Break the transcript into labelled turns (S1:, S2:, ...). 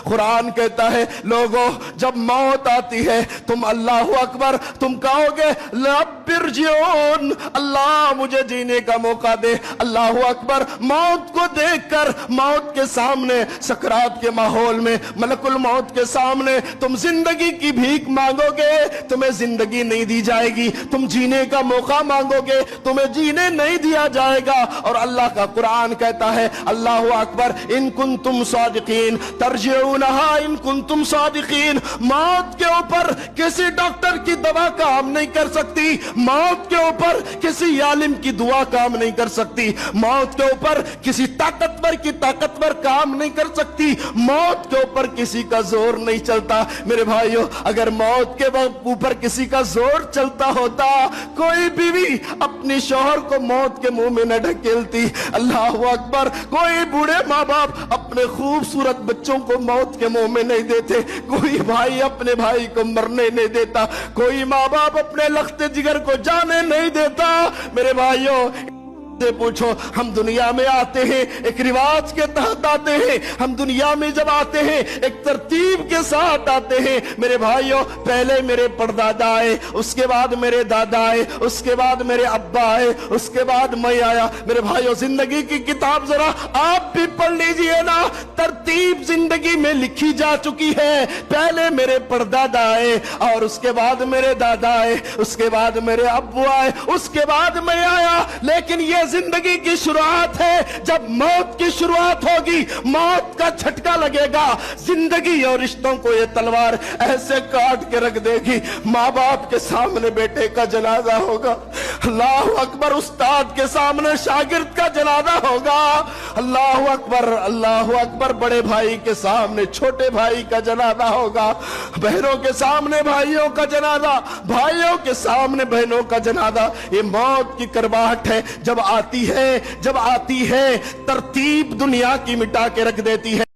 S1: कुरान कहता है लोगों जब मौत आती है तुम अल्लाह अकबर तुम कहोगे रब्बिरजिऊन, अल्लाह मुझे जीने का मौका दे। अल्लाह अकबर मौत को देखकर, मौत के सामने सकरात के माहौल में मलकुल मौत के सामने तुम जिंदगी की भीख मांगोगे, तुम्हें जिंदगी नहीं दी जाएगी। तुम जीने का मौका मांगोगे, तुम्हें जीने नहीं दिया जाएगा। और अल्लाह का कुरान कहता है अल्लाह अकबर इन कुंतुम सादिकीन तरजिऊनहा इन कुंतुम सादिकीन। मौत के ऊपर किसी डॉक्टर की दवा काम नहीं कर सकती, मौत के ऊपर किसी आलिम की दुआ काम नहीं कर सकती, मौत के ऊपर किसी ताकतवर की ताकतवर काम नहीं कर सकती, मौत के ऊपर किसी का जोर नहीं चलता। मेरे भाइयों अगर मौत के ऊपर किसी का जोर चलता होता, कोई बीवी अपने शौहर को मौत के मुंह में न ढकेलती। अल्लाह अकबर कोई बूढ़े माँ बाप अपने खूबसूरत बच्चों को मौत के मुंह में नहीं देते, कोई भाई अपने भाई को मरने नहीं देता, कोई माँ बाप अपने लख्ते जिगर को जाने नहीं देता। मेरे भाइयों से पूछो, हम दुनिया में आते हैं एक रिवाज के तहत आते हैं, हम दुनिया में जब आते हैं एक तरतीब के साथ आते हैं। मेरे भाइयों पहले मेरे परदादा आए, उसके बाद मेरे दादा आए, उसके बाद मेरे अब्बा आए, उसके बाद मैं आया। मेरे भाइयों जिंदगी की किताब जरा आप भी पढ़ लीजिए ना, तरतीब जिंदगी में लिखी जा चुकी है। पहले मेरे परदादा आए और उसके बाद मेरे दादा आए, उसके बाद मेरे अब्बू आए, उसके बाद मैं आया। लेकिन ये जिंदगी की शुरुआत है, जब मौत की शुरुआत होगी मौत का झटका लगेगा, जिंदगी और रिश्तों को ये तलवार ऐसे काट के रख देगी। माँ बाप के सामने बेटे का जनाजा होगा, अल्लाह अकबर उस्ताद के सामने शागिर्द का जनाजा होगा, अल्लाह अकबर बड़े भाई के सामने छोटे भाई का जनाजा होगा, बहनों के सामने भाइयों का जनाजा, भाइयों के सामने बहनों का जनाजा। ये मौत की करवाहट है, जब आती है तरतीब दुनिया की मिटा के रख देती है।